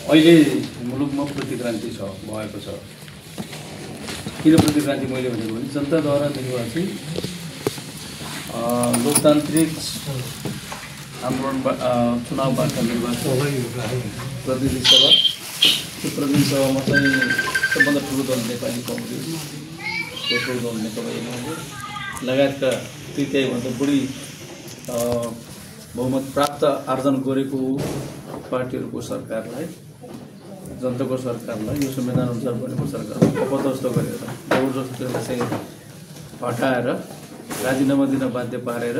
अहिले मुलुकमा प्रतिक्रान्ति भएको छ। किन प्रतिक्रान्ति मैले भनेको भने जनताद्वारा निर्वाचित लोकतान्त्रिक आन्दोलन चुनावबाट निर्वाचित प्रतिनिधि सभा, त्यो प्रतिनिधि सभामा चाहिँ सबभन्दा ठुलो दल नेपाली कांग्रेस, दोस्रो दल नेकपा एमाले लगायतका तृतीयभन्दा बढी बहुमत प्राप्त आर्जन गरेको पार्टीहरूको सरकारलाई, जनताको सरकारलाई, यो संविधान अनुसार बनेको सरकारलाई अपदस्थ गरेर जबरजस्ती चाहिँ हटाएर राजीनामा दिन बाध्य पारेर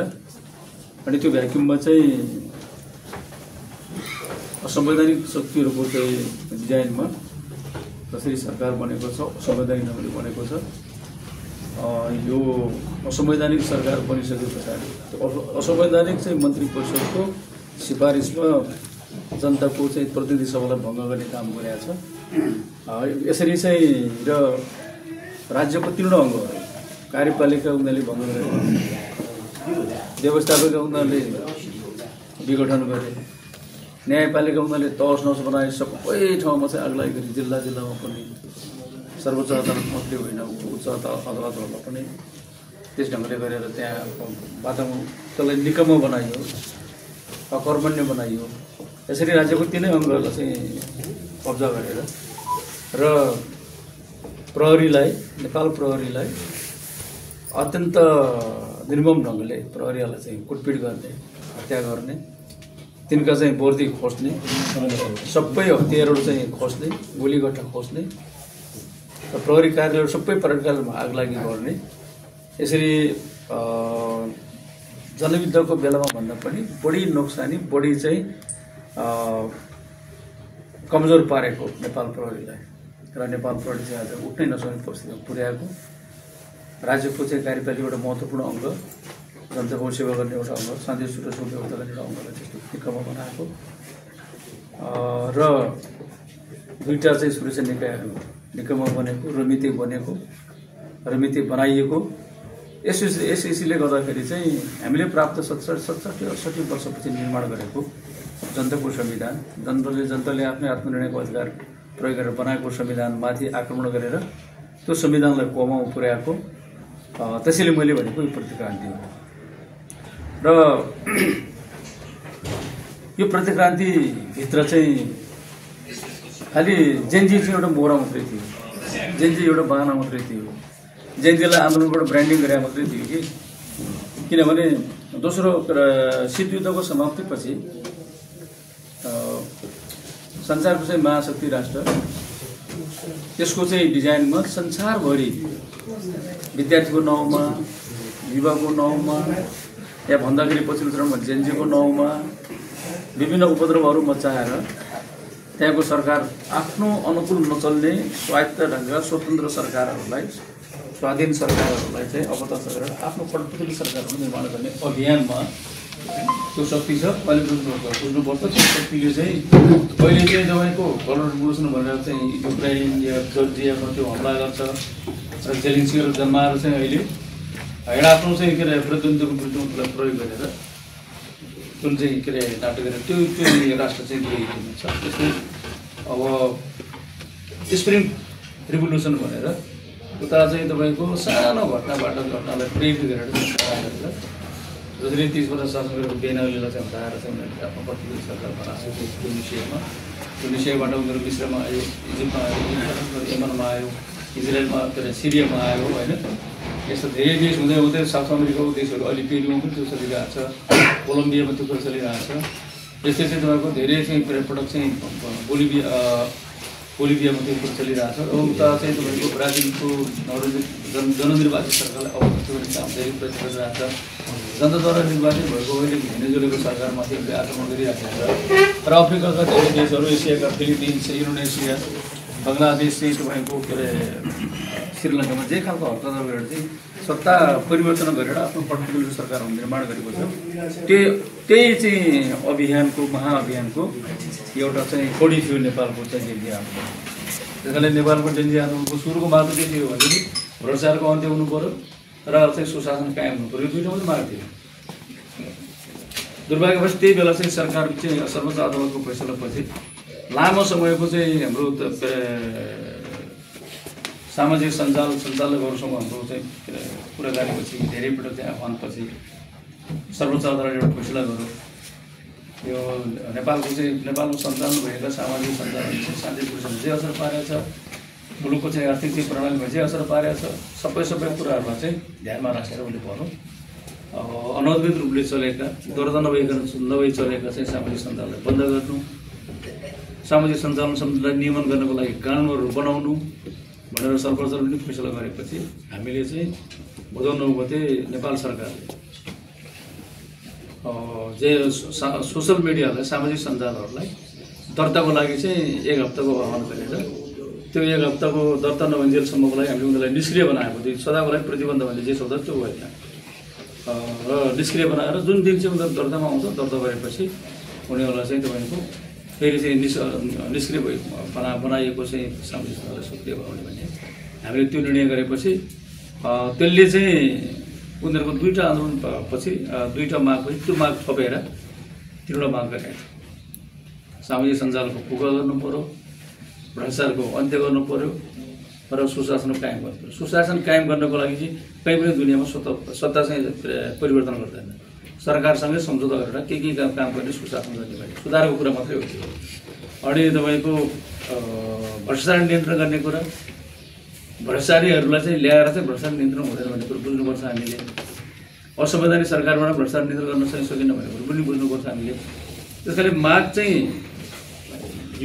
अनि त्यो भ्याक्युममा चाहिँ असंवैधानिक शक्तिहरूको चाहिँ डिजाइनमा जसरी सरकार बनेको छ, असंवैधानिक ढङ्गले बनेको छ। यो असंवैधानिक सरकार बनिसके पछाडि असंवैधानिक चाहिँ मन्त्री परिषदको सिफारिसमा जनताको चाहिँ प्रतिनिधि सभालाई भङ्ग गर्ने काम गरेको छ। यसरी चाहिँ र राज्यको तीर्ण अङ्गहरू कार्यपालिका उनीहरूले भङ्ग गरे, व्यवस्थापिका उनीहरूले विघटन गरे, न्यायपालिका उनीहरूले तहस नहस बनाए, सबै ठाउँमा चाहिँ आगलागी गरी जिल्लामा पनि सर्वोच्च अदालत मात्रै होइन उच्च अदालतहरूमा पनि त्यस ढङ्गले गरेर त्यहाँ वातावरण त्यसलाई निकम्म बनाइयो, अकर्मण्य बनाइयो। यसरी राज्यको तीनै अङ्गहरूलाई चाहिँ कब्जा गरेर र प्रहरीलाई, नेपाल प्रहरीलाई अत्यन्त निर्मम ढङ्गले प्रहरीलाई चाहिँ कुटपिट गर्ने, हत्या गर्ने, तिनका चाहिँ वर्दी खोज्ने, सबै हतियारहरू चाहिँ खोज्ने, गोलीगट्टा खोज्ने, प्रहरी कार्यालयहरू सबै प्रकारले आगलागी गर्ने, यसरी जनयुद्धको बेलामा भन्दा पनि बढी नोक्सानी, बढी चाहिँ कमजोर पारेको नेपाल प्रहरीलाई र नेपाल प्रहरी चाहिँ आज उठ्नै नसक्ने परिस्थितिमा पुर्याएको, राज्यको चाहिँ कार्यपालिका एउटा महत्त्वपूर्ण अङ्ग, जनताको सेवा गर्ने एउटा अङ्ग, शान्ति सुरक्षा व्यवस्था गर्ने एउटा अङ्गलाई त्यस्तो निकम्म बनाएको र दुईवटा चाहिँ सुरक्षा निकायहरू निकम्म बनेको, रमिते बनेको, रमिते बनाइएको। यसले गर्दाखेरि चाहिँ हामीले प्राप्त 67-68 वर्षपछि निर्माण गरेको जनताको संविधान, जनताले आफ्नै आत्मनिर्णयको अधिकार प्रयोग गरेर बनाएको संविधानमाथि आक्रमण गरेर त्यो संविधानलाई कोमामा पुर्याएको, त्यसैले मैले भनेको यो प्रतिक्रान्ति हो। र यो प्रतिक्रान्तिभित्र चाहिँ खालि जेनजी चाहिँ एउटा मोहरा मात्रै थियो, जेनजी एउटा बहाना मात्रै थियो, जेनजीलाई आन्दोलनबाट ब्रान्डिङ गरे मात्रै थियो कि। किनभने दोस्रो शीतयुद्धको समाप्तिपछि संसारको चाहिँ महाशक्ति राष्ट्र त्यसको चाहिँ डिजाइनमा संसारभरि विद्यार्थीको नाउँमा, युवाको नाउँमा, या भन्दाखेरि पछिल्लो चरणमा जेनजीको नाउँमा विभिन्न उपद्रवहरू मचाएर त्यहाँको सरकार आफ्नो अनुकूल नचल्ने स्वायत्त ढङ्गका स्वतन्त्र सरकारहरूलाई, स्वाधीन सरकारहरूलाई चाहिँ अपदस्थ गरेर आफ्नो कठपुतली सरकारहरू निर्माण गर्ने अभियानमा त्यो शक्ति छ। अहिले बुझ्नुपर्छ त्यो शक्तिले चाहिँ अहिले चाहिँ तपाईँको कलर रेभोल्युसन भनेर चाहिँ युक्रेन या जर्जियामा त्यो हमला गर्छ र जेलेन्स्कीहरू जन्माएर चाहिँ अहिले आफ्नो चाहिँ के अरे प्रतिद्वन्द्वीको विरुद्धमा प्रयोग गरेर जुन चाहिँ के अरे नाटक गरेर त्यो राष्ट्र चाहिँ छ। त्यसले अब स्प्रिङ रिभोल्युसन भनेर उता चाहिँ तपाईँको सानो घटनालाई प्रेरित गरेर जसरी 30 वर्ष शासन गरेको बेनालीलाई चाहिँ हटाएर चाहिँ उनीहरूले आफ्नो प्रतिनिधि सरकार बनाएको टुनिसियाबाट उनीहरू मिश्रमा आयो, इजिप्टमा आयो, यमनमा आयो, इजरायलमा के अरे सिरियामा आयो होइन। यस्तो धेरै देश हुँदै हुँदै साउथ अमेरिकाको देशहरू अहिले पेरुमा पनि त्यो चलिरहेको छ, कोलम्बियामा त्यो कुरा चलिरहेको छ। यस्तै चाहिँ तपाईँको धेरै चाहिँ पटक चाहिँ बोलिभियामा त्यो कुरा चलिरहेको छ। र उता चाहिँ तपाईँको ब्राजिलको जननिर्वाचित सरकारलाई अवगत गर्ने काम धेरै प्रयत्न गरिरहेको छ। जनताद्वारा निर्वाचित भएको अहिले भेनेजुएलाको सरकारमाथि आक्रमण गरिरहेको छ। र अफ्रिकाका धेरै देशहरू, एसियाका फिलिपिन्स, इन्डोनेसिया, बङ्गलादेश चाहिँ तपाईँको के अरे श्रीलङ्कामा जे खालको हरकत गरेर चाहिँ सत्ता परिवर्तन गरेर आफ्नो कठपुतली सरकारहरू निर्माण गरेको छ। त्यही चाहिँ अभियानको, महाअभियानको एउटा चाहिँ कोडी थियो नेपालको चाहिँ जेनजी आन्दोलन। त्यस कारणले नेपालको जेनजी आन्दोलनको सुरुको मार्ग के थियो भने भ्रष्टाचारको अन्त्य हुनु पर्यो र चाहिँ सुशासन कायम हुनु पर्यो, दुईवटा मात्रै मार्ग थियो। दुर्भाग्यवश त्यही बेला चाहिँ सरकार चाहिँ सर्वोच्च अदालतको फैसलापछि लामो समयको चाहिँ हाम्रो सामाजिक सञ्चालकहरूसँग हाम्रो चाहिँ कुराकानीपछि धेरैपल्ट चाहिँ आह्वानपछि सर्वोच्च अदालतले एउटा फैसला गर्यो। यो नेपालमा सञ्चालन भएका सामाजिक सञ्जालले चाहिँ शान्तिपूर्ण जे असर पारेको छ, मुलुकको चाहिँ आर्थिक चाहिँ प्रणालीमा जे असर पारेको छ, सबै कुराहरूलाई चाहिँ ध्यानमा राखेर उनले भन्नु अनधिकृत रूपले चलेका दर्ता नभई चलेका चाहिँ सामाजिक सञ्जाललाई बन्द गर्नु, सामाजिक सञ्चालन सम्बन्धलाई नियमन गर्नको लागि कानुनहरू बनाउनु भनेर सर्वोच्चले फैसला गरेपछि हामीले चाहिँ भदौ 9 गते नेपाल सरकारले जे सोसल मिडियालाई सामाजिक सञ्जालहरूलाई दर्ताको लागि चाहिँ 1 हप्ताको आह्वान गरेर त्यो 1 हप्ताको दर्ता नभइन्जेलसम्मको लागि हामीले उनीहरूलाई निष्क्रिय बनाएको थियो। सदाको लागि प्रतिबन्ध भन्ने जे शब्द त्यो भएन र निष्क्रिय बनाएर जुन दिन चाहिँ उनीहरू दर्तामा आउँछ दर्ता गरेपछि उनीहरूलाई चाहिँ तपाईँको फेरि चाहिँ निष्क्रिय बनाइएको चाहिँ सामाजिक सञ्जाल सक्रिय बनाउने भन्ने हामीले त्यो निर्णय गरेपछि त्यसले चाहिँ उनीहरूको 2टा आन्दोलन पछि 2टा मागपछि त्यो माग थपेर 3वटा माग गरेका थिए। सामाजिक सञ्जालको पुगा गर्नु पर्यो, भ्रष्टाचारको अन्त्य गर्नु पर्यो र सुशासन कायम गर्नु पर्यो। सुशासन कायम गर्नको लागि चाहिँ कहीँ पनि दुनियाँमा सत्ता चाहिँ परिवर्तन गर्दैन, सरकारसँगै सम्झौता गरेर के काम गर्ने सुशासन गर्ने भन्ने सुधारको कुरा मात्रै हो। अनि तपाईँको भ्रष्टाचार नियन्त्रण गर्ने कुरा, भ्रष्टाचारीहरूलाई चाहिँ ल्याएर चाहिँ भ्रष्टाचार नियन्त्रण हुँदैन भन्ने कुरो बुझ्नुपर्छ हामीले। असंवैधानिक सरकारबाट भ्रष्टाचार नियन्त्रण गर्न चाहिँ सकिन्न भन्ने कुरो पनि बुझ्नुपर्छ हामीले। त्यस कारणले माग चाहिँ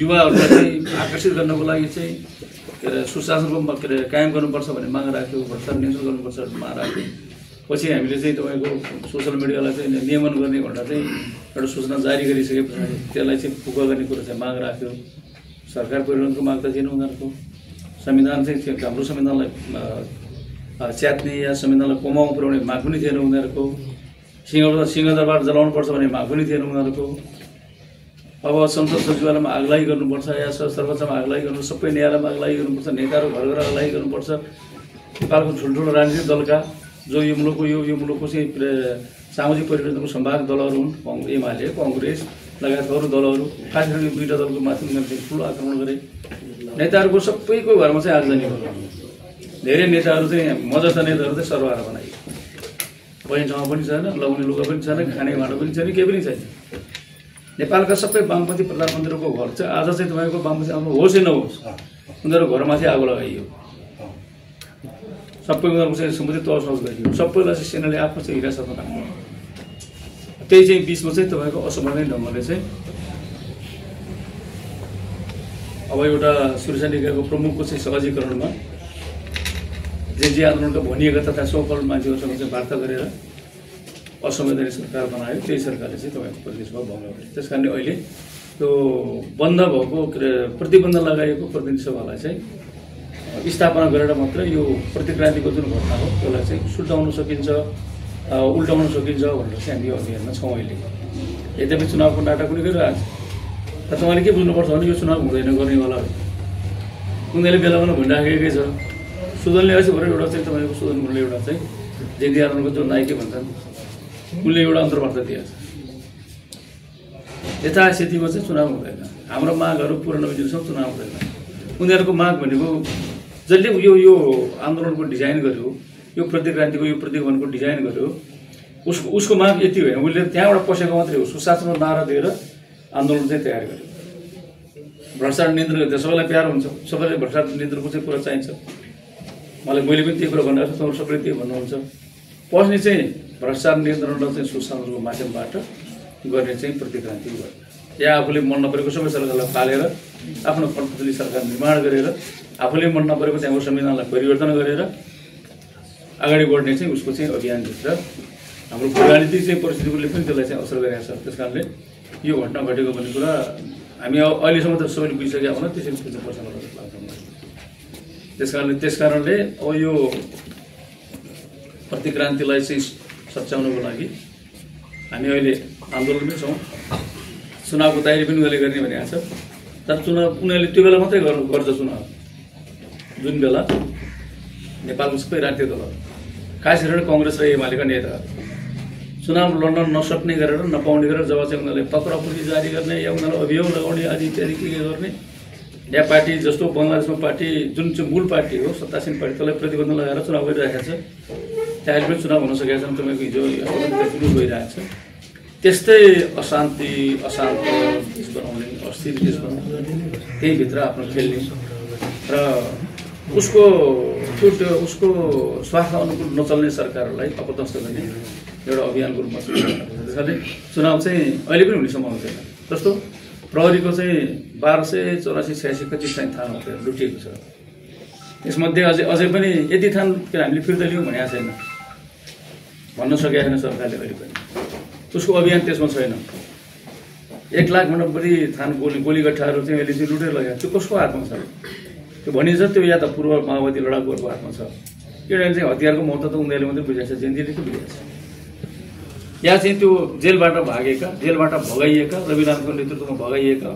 युवाहरूलाई चाहिँ आकर्षित गर्नको लागि चाहिँ सुशासनको कायम गर्नुपर्छ भन्ने माग राख्यो, भ्रष्टाचार नियन्त्रण गर्नुपर्छ भन्ने माग राख्यो। पछि हामीले चाहिँ तपाईँको सोसल मिडियालाई चाहिँ नियमन गर्ने भनेर चाहिँ एउटा सूचना जारी गरिसके पछाडि त्यसलाई चाहिँ पुगा गर्ने कुरो चाहिँ माग राख्यो। सरकार परिवर्तनको माग त थिएन उनीहरूको, संविधान चाहिँ हाम्रो संविधानलाई च्यात्ने या संविधानलाई कोमाउ पुर्याउने माग पनि थिएन उनीहरूको, सिंहदरबार जलाउनुपर्छ भन्ने माग पनि थिएन उनीहरूको। अब संसद सचिवालयमा आगलागी गर्नुपर्छ या सर्वोच्चमा आगलागी गर्नु, सबै न्यायालयमा आगलागी गर्नुपर्छ, नेताहरू घर घर आगलागी गर्नुपर्छ। नेपालको ठुल्ठुलो राजनीतिक दलका जो यो मुलुकको चाहिँ सामाजिक परिवर्तनको सम्भावक दलहरू हुन्, एमाले, कङ्ग्रेस लगायतका अरू दलहरू, खास गरी 2टा दलको माथि उनीहरूले ठुलो आक्रमण गरे। नेताहरूको सबैको घरमा चाहिँ आगजनी भयो। धेरै नेताहरू चाहिँ म जस्ता नेताहरू चाहिँ सर्वहारा बनाइयो। बहिनी ठाउँमा पनि छैन, लगाउने लुगा पनि छैन, खाने भाँडो पनि छैन, केही पनि छैन। नेपालका सबै वामपन्थी प्रधानमन्त्रीको घर चाहिँ आज चाहिँ तपाईँको वामपन्थी आउनु होस् या नहोस् उनीहरूको घरमाथि आगो लगाइयो। सबै उनीहरूको चाहिँ सम्पत्ति तहस गरियो। सबैलाई चाहिँ सेनाले आफ्नो चाहिँ हिरासतमा राख्नु। त्यही चाहिँ बिचमा चाहिँ तपाईँको असंवैधानिक ढङ्गले चाहिँ अब एउटा सुरक्षा निकायको प्रमुखको चाहिँ सहजीकरणमा जे आन्दोलनका भनिएका तथा सोकल मान्छेहरूसँग चाहिँ वार्ता गरेर असंवैधानिक सरकार बनायो। त्यही सरकारले चाहिँ तपाईँको प्रतिनिधि सभा भङ्ग गर्यो। त्यस कारणले अहिले त्यो बन्द भएको प्रतिबन्ध लगाइएको प्रतिनिधि सभालाई चाहिँ स्थापना गरेर मात्र यो प्रतिक्रान्तिको जुन घटना हो त्यसलाई चाहिँ सुल्टाउन सकिन्छ, उल्टाउन सकिन्छ भनेर चाहिँ हामी यो अभियानमा छौँ। अहिले यद्यपि चुनावको नाटक पनि गरिरहेको छ। र तपाईँले के बुझ्नुपर्छ भने यो चुनाव हुँदैन गर्नेवाला हो। उनीहरूले बेला बेला भनिराखेकै छ। सुदनले अस्ति भएर एउटा चाहिँ तपाईँको सुदन गुरुङले एउटा चाहिँ जेडी आन्दोलनको जो नायके भन्छन् उनले एउटा अन्तर्वार्ता दिएको छ। यथास्थितिमा चाहिँ चुनाव हुँदैन, हाम्रो मागहरू पूर्ण नभइन्जेलसम्म चुनाव हुँदैन। उनीहरूको माग भनेको जसले यो आन्दोलनको डिजाइन गर्यो, यो प्रतिक्रान्तिको यो प्रतिगमनको डिजाइन गर्यो, उसको माग यति होइन। उसले त्यहाँबाट पसेको मात्रै हो। सुशासनको नारा दिएर आन्दोलन चाहिँ तयार गर्यो। भ्रष्टाचार नियन्त्रण गर्दा सबैलाई प्यारो हुन्छ, सबैलाई भ्रष्टाचार नियन्त्रणको चाहिँ कुरा चाहिन्छ। मैले पनि त्यही कुरा भनिरहेको छु, तपाईँहरू सबैले त्यही भन्नुहुन्छ। पस्ने चाहिँ भ्रष्टाचार नियन्त्रण र चाहिँ सुशासनको माध्यमबाट गर्ने चाहिँ प्रतिक्रान्ति गर्यो। या आफूले मन नपरेको सबै सरकारलाई पालेर आफ्नो कठपुतली सरकार निर्माण गरेर आफूले मन नपरेको चाहिँ हाम्रो संविधानलाई परिवर्तन गरेर अगाडि बढ्ने चाहिँ उसको चाहिँ अभियानभित्र हाम्रो राजनीतिक चाहिँ परिस्थितिले पनि त्यसलाई चाहिँ असर गरेको छ। त्यस कारणले यो घटना घटेको भन्ने कुरा हामी अहिलेसम्म त सबैले बुझिसकेका हुन त्यसरी बुझ्नुपर्छ मलाई लाग्छ। त्यस कारणले अब यो प्रतिक्रान्तिलाई चाहिँ सच्याउनको लागि हामी अहिले आन्दोलनमै छौँ। चुनावको तयारी पनि उनीहरूले गर्ने भनेको छ। तर चुनाव उनीहरूले त्यो बेला मात्रै गर्छ चुनाव जुन बेला नेपालको सबै राजनीतिक दलहरू खास गरेर कङ्ग्रेस र एमालेका नेताहरू चुनाव लड्न नसक्ने गरेर नपाउने गरेर जब चाहिँ उनीहरूले पक्रापुर्जी जारी गर्ने या उनीहरूले अभियोग लगाउने आदि इत्यादि के गर्ने या पार्टी जस्तो बङ्गलादेशमा पार्टी जुन चाहिँ मूल पार्टी हो सत्तासीन पार्टी त्यसलाई प्रतिबन्ध लगाएर चुनाव गरिरहेको छ। त्यहाँ अहिले पनि चुनाव हुन सकेको छैन। तपाईँको हिजो जुलुस भइरहेको छ। त्यस्तै अशान्ति अशान्त देश बनाउने अस्थिर देश बनाउने त्यही भित्र आफ्नो खेल्ने र उसको स्वार्थ अनुकूल नचल्ने सरकारहरूलाई अपदस्थ गर्ने एउटा अभियानको रूपमा त्यसैले चुनाव चाहिँ अहिले पनि हुने सम्भावना छैन। जस्तो प्रहरीको चाहिँ 1284-86 कति चाहिँ थाना लुटिएको छ। यसमध्ये अझै पनि यति थान हामीले फिर्ता लियौँ भनेको छैन, भन्न सकेको छैन सरकारले अहिले पनि। उसको अभियान त्यसमा छैन। 1 लाखभन्दा बढी थान गोलीगट्ठाहरू चाहिँ अहिले चाहिँ लुटेर लगाएको त्यो कसको हातमा छ? त्यो भनिन्छ त्यो या त पूर्व माओवादी लडाकुहरूको हातमा छ। किनभने चाहिँ हतियारको महत्त्व त उनीहरूले मात्रै बुझाएको छ, जेनजीले त बुझाएको छ। या चाहिँ त्यो जेलबाट भागेका, जेलबाट भगाइएका, रविलालको नेतृत्वमा भगाइएका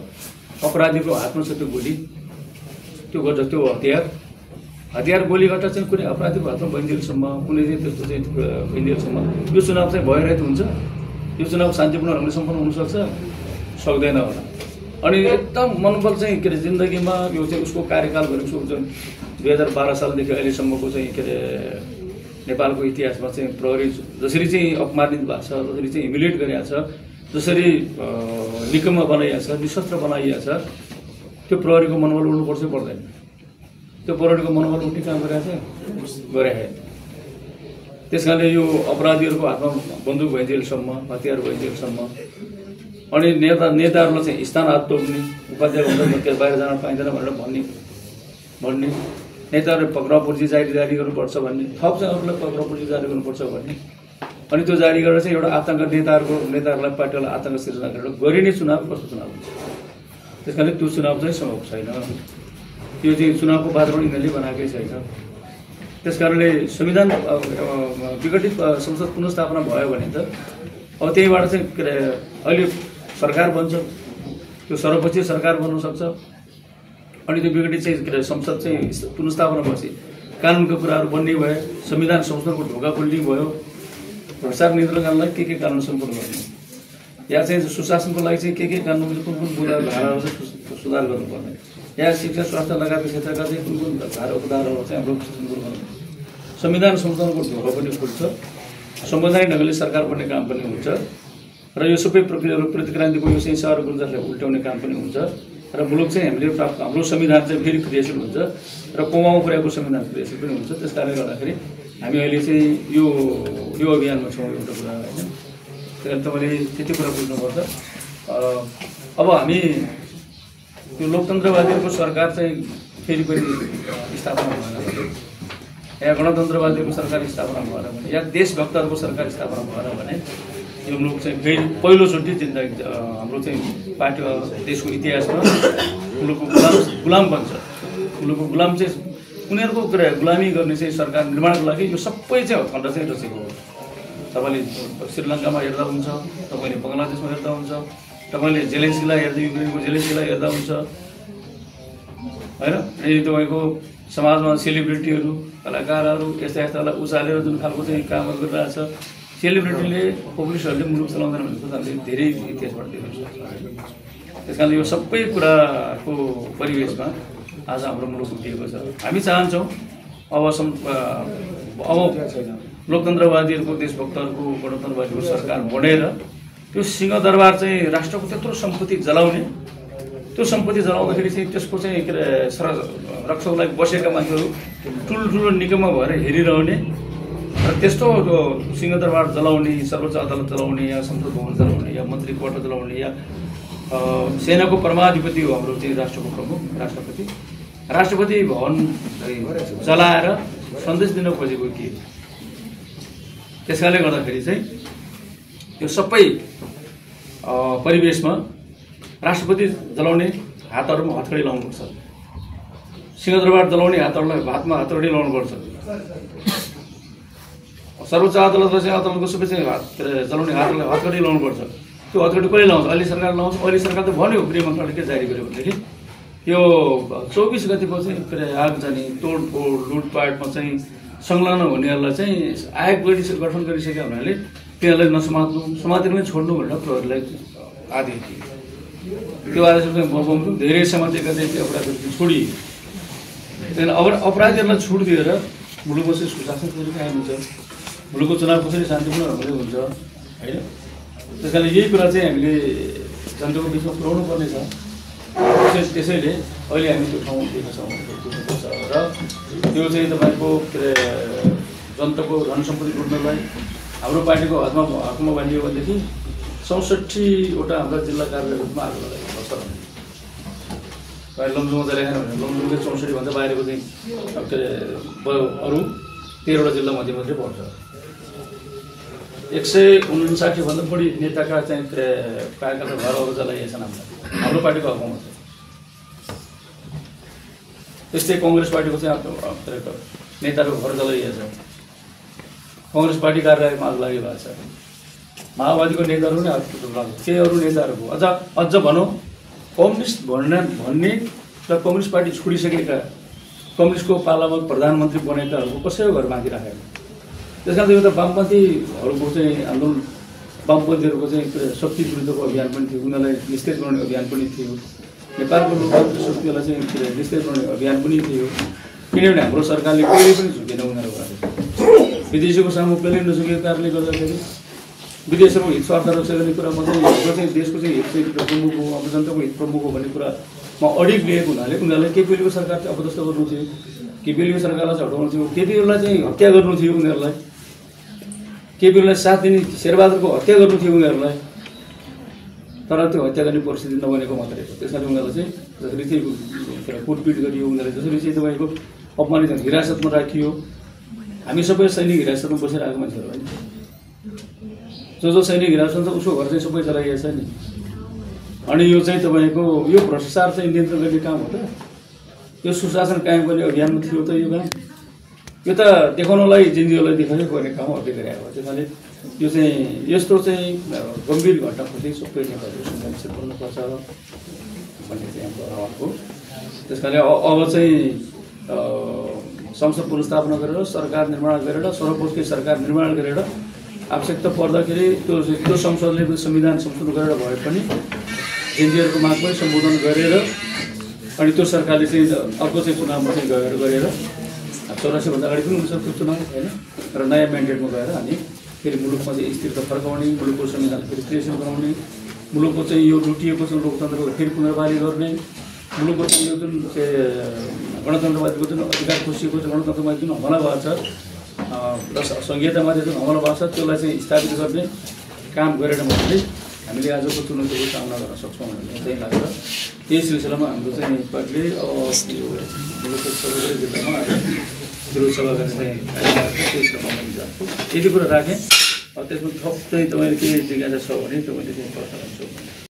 अपराधीको हातमा छ त्यो गोली, त्यो हतियार गोलीगट्टा चाहिँ कुनै अपराधीको हातमा बनिदिएसम्म, कुनै चाहिँ त्यस्तो चाहिँ बनिदिएसम्म यो चुनाव चाहिँ भइरहेको हुन्छ। यो चुनाव शान्तिपूर्ण ढङ्गले सम्पन्न हुनसक्छ, सक्दैन होला। अनि एकदम मनोबल चाहिँ के अरे जिन्दगीमा यो चाहिँ उसको कार्यकाल भनेको जुन 2012 सालदेखि अहिलेसम्मको चाहिँ के अरे नेपालको इतिहासमा चाहिँ प्रहरी जसरी चाहिँ अपमानित भएको छ, जसरी चाहिँ ह्युमिलिएट गरिएको छ, जसरी निकम्मा बनाइएको छ, निशस्त्र बनाइएको छ, त्यो प्रहरीको मनोबल उड्नुपर्छ पर्दैन। त्यो प्रहरीको मनोबल उठ्ने काम गरिरहेको त्यस कारणले यो अपराधीहरूको हातमा बन्दुक भइदिएसम्म, हतियार भइदिएसम्म अनि नेताहरूलाई चाहिँ स्थान हात तोड्ने, उपाध्याय भन्दा बाहिर जान पाइँदैन भनेर भन्ने नेताहरूले पक्रापुर्जी जारी गर्नुपर्छ भन्ने, थप चाहिँ अरूलाई पक्रापुर्जी जारी गर्नुपर्छ भन्ने, अनि त्यो जारी गरेर चाहिँ एउटा आतङ्क नेताहरूलाई पार्टीलाई आतङ्क सिर्जना गरेर गरिने चुनाव कस्तो चुनाव हुन्छ? त्यस कारणले त्यो चुनाव चाहिँ सम्भव छैन। त्यो चाहिँ चुनावको वातावरण यिनीहरूले बनाएकै छैन। त्यस कारणले संविधान विघटित संसद पुनर्स्थापना भयो भने त अब त्यहीबाट चाहिँ के अरे अहिले सरकार बन्छ, त्यो सर्वपक्षीय सरकार बन्न सक्छ। अनि त्यो विघटित चाहिँ के अरे संसद चाहिँ पुनर्स्थापना भएपछि कानुनको कुराहरू बन्ने भए, संविधान संशोधनको ढोका खोल्ने भयो, भ्रष्टाचार नियन्त्रणलाई के कानुन सम्पन्न गर्ने, या चाहिँ सुशासनको लागि चाहिँ के कानुन कुन धाराहरू चाहिँ सुधार गर्नुपर्ने, या शिक्षा स्वास्थ्य लगायतका क्षेत्रका चाहिँ कुन धाराहरू चाहिँ हाम्रो संविधान संशोधनको ढोका पनि खुल्छ, संवैधानिक ढङ्गले सरकार बन्ने काम पनि हुन्छ र यो सबै प्रक्रियाहरू प्रतिक्रान्तिको यो चाहिँ सहर गुन्जालाई उल्टाउने काम पनि हुन्छ र मुलुक चाहिँ हाम्रो संविधान चाहिँ फेरि क्रियाशील हुन्छ र कोमामा पुर्याएको संविधान क्रियाशील पनि हुन्छ। त्यस कारणले गर्दाखेरि हामी अहिले चाहिँ यो अभियानमा छौँ एउटा कुरा होइन। त्यही तपाईँले त्यति कुरा बुझ्नुपर्छ। अब हामी त्यो लोकतन्त्रवादीहरूको सरकार चाहिँ फेरि पनि स्थापना भएन भने, या गणतन्त्रवादीहरूको सरकार स्थापना भएन भने, या देशभक्तहरूको सरकार स्थापना भएन भने यो मुलुक चाहिँ फेरि पहिलोचोटि जिन्दगी हाम्रो चाहिँ पार्टी देशको इतिहासमा मुलुकको गुलाम बन्छ। मुलुकको गुलाम चाहिँ उनीहरूको गुलामी गर्ने चाहिँ सरकार निर्माणको लागि यो सबै चाहिँ खण्ड चाहिँ रचेको हो। तपाईँले श्रीलङ्कामा हेर्दा हुन्छ, तपाईँले बङ्गलादेशमा हेर्दा हुन्छ, तपाईँले जेलेन्स्कीलाई हेर्दा युक्रेनको जेलेन्स्कीलाई हेर्दा हुन्छ होइन। अनि तपाईँको समाजमा सेलिब्रिटीहरू, कलाकारहरू यस्तालाई उचालेर जुन खालको चाहिँ कामहरू गरिरहेको छ, सेलिब्रिटीले पब्लिसहरूले मुलुक चलाउँदैन भनेको हामीले धेरै इतिहासबाट देख्न सक्छौँ। त्यस कारणले यो सबै कुराको परिवेशमा आज हाम्रो मुलुक उठिएको छ। हामी चाहन्छौँ अब लोकतन्त्रवादीहरूको, देशभक्तहरूको, गणतन्त्रवादीको सरकार बनेर त्यो सिंहदरबार चाहिँ राष्ट्रको त्यत्रो सम्पत्ति जलाउने, त्यो सम्पत्ति जलाउँदाखेरि चाहिँ त्यसको चाहिँ के अरे रक्षको लागि बसेका मान्छेहरू ठुल्ठुलो निगममा भएर हेरिरहने र त्यस्तो सिंहदरबार जलाउने, सर्वोच्च अदालत जलाउने, या संसद भवन जलाउने, या मन्त्री क्वार्टर जलाउने, या सेनाको परमाधिपति हो हाम्रो चाहिँ राष्ट्रको प्रमुख राष्ट्रपति भवन जलाएर सन्देश दिन खोजेको के? त्यस कारणले गर्दाखेरि चाहिँ यो सबै परिवेशमा राष्ट्रपति जलाउने हातहरूमा हतकडी लाउनुपर्छ, सिंहदरबार जलाउने हातमा हतकडी लाउनुपर्छ, सर्वोच्च अदालतले चाहिँ अदालतको सबै चाहिँ जलाउने हतकडी लाउनुपर्छ। त्यो हतकडी कहिले लाउँछ? अहिले सरकार लाउँछ। अहिले सरकार त भन्यो, गृह मन्त्रालयले के जारी गर्यो भनेदेखि यो 24 गतिको चाहिँ के अरे आगजनी, तोडफोड, लुटपाटमा चाहिँ संलग्न हुनेहरूलाई चाहिँ आयोग गठन गरिसक्यो हुनाले तिनीहरूलाई समातेरमै छोड्नु भनेर प्रहरीलाई आदेश दियो। त्यो आदेशमा बमोजिम धेरै समातेका चाहिँ अपराधीहरू छोडियो। त्यहाँदेखि अपराधीहरूलाई छुट दिएर मुलुकको चाहिँ सुशासन कसरी कायम हुन्छ, मुलुकको चुनाव कसरी शान्तिपूर्ण ढङ्गले हुन्छ होइन। त्यस कारणले यही कुरा चाहिँ हामीले जनताको बिचमा पुर्याउनु पर्नेछ। त्यसैले अहिले हामी त्यो ठाउँ दिएका छौँ र त्यो चाहिँ तपाईँको के अरे जनताको धन सम्पत्ति लुट्नलाई हाम्रो पार्टीको हकमा भनियो भनेदेखि 64वटा हाम्रा जिल्ला कार्यालयहरूमा आगो लगाएको छ। लमजुङमा चाहिँ लेखेन भने लमजुङकै 64 भन्दा बाहिरको चाहिँ के अरे अरू 13वटा जिल्ला मध्ये मात्रै पर्छ। 159 भन्दा बढी नेताका चाहिँ कार्यकर्ता घरहरू जलाइएका छन् हाम्रो पार्टीको हकमा चाहिँ। त्यस्तै कङ्ग्रेस पार्टीको चाहिँ नेताहरूको घर जलाइएको छ। कङ्ग्रेस पार्टी कार्यालयमा आगो लागेको छ। माओवादीको नेताहरू नै केही अरू नेताहरूको अझ भनौँ कम्युनिस्ट भन्ने र कम्युनिस्ट पार्टी छोडिसकेका कम्युनिस्टको पालामा प्रधानमन्त्री बनेकाहरूको कसैको घर बाँकी राखेको। त्यस कारण एउटा वामपन्थीहरूको चाहिँ आन्दोलन वामपन्थीहरूको चाहिँ शक्ति विरुद्धको अभियान पनि थियो, उनीहरूलाई निस्तेज बनाउने अभियान पनि थियो। नेपालको लोकतान्त्रिक शक्तिलाई चाहिँ निस्तेज बनाउने अभियान पनि थियो। किनभने हाम्रो सरकारले कहिले पनि झुकेन उनीहरूको विदेशीको सामु कहिले नझुकेको कारणले गर्दाखेरि विदेशको हित स्वार्थ रक्षा गर्ने कुरामा चाहिँ देशको चाहिँ हित चाहिँ प्रमुख हो, अब जनताको हित प्रमुख हो भन्ने कुरामा अडिग लिएको हुनाले उनीहरूले केपीओलीको सरकार चाहिँ अपदस्थ गर्नु थियो, केपीओलीको सरकारलाई चाहिँ हटाउनु थियो, केपीओलीलाई चाहिँ हत्या गर्नु थियो उनीहरूलाई, केपीओलीलाई साथ दिने शेरबहादुरको हत्या गर्नु थियो उनीहरूलाई। तर त्यो हत्या गर्ने परिस्थिति नबनेको मात्रै हो। त्यस कारण उनीहरूलाई चाहिँ जसरी चाहिँ कुटपिट गरियो, उनीहरूले जसरी चाहिँ तपाईँको अपमानित हिरासतमा राखियो। हामी सबै सैनिक हिरासतमा बसिरहेको मान्छेहरू होइन। जो सैनिक हिरासत छ उसको घर चाहिँ सबै जलाइएको छ नि। अनि यो चाहिँ तपाईँको यो भ्रष्टाचार चाहिँ नियन्त्रण गर्ने काम हो त, यो सुशासन कायम गर्ने अभियानमा थियो त यो काम। यो त देखाउनलाई जिन्दगीलाई देखाउनै पर्ने काम अर्कै गरिरहेको हो। त्यस कारणले यो चाहिँ यस्तो चाहिँ गम्भीर घटनाप्रति सबै नेताहरू संवेदनशील बन्नुपर्छ भन्ने चाहिँ हाम्रो आह्वान हो। त्यस कारणले अब चाहिँ संसद पुनर्स्थापना गरेर सरकार निर्माण गरेर सर्वपक्षीय सरकार निर्माण गरेर आवश्यकता पर्दाखेरि त्यो संसदले संविधान संशोधन गरेर भए पनि जिन्दगीहरूको माग पनि सम्बोधन गरेर अनि त्यो सरकारले चाहिँ अर्को चाहिँ चुनावमा चाहिँ गरेर 84 भन्दा अगाडि पनि हुनसक्छ त्यो चुनाव होइन र नयाँ म्यान्डेटमा गएर हामी फेरि मुलुकमा चाहिँ स्थिरता फर्काउने, मुलुकको संविधानलाई फेरि क्रिएसन बनाउने, मुलुकको चाहिँ यो लुटिएको चाहिँ लोकतन्त्रको फेरि पुनर्बहाली गर्ने, मुलुकको चाहिँ यो जुन गणतन्त्रवादीको जुन अधिकार खोसिएको चाहिँ गणतन्त्रवादी जुन हमला भएको छ र सङ्घीयतामाथि जुन हमला भएको छ त्यसलाई चाहिँ स्थापित गर्ने काम गरेर मात्रै हामीले आजको चुनौतीको सामना गर्न सक्छौँ भन्ने चाहिँ लाग्छ। त्यही सिलसिलामा हाम्रो चाहिँ पार्टीले मुलुकको सबै जिल्लामा विरोध सभा गर्ने यति कुरा राखेँ। त्यसमा थप चाहिँ तपाईँले के जिज्ञासा छ भने तपाईँले चाहिँ प्रश्न गर्छु।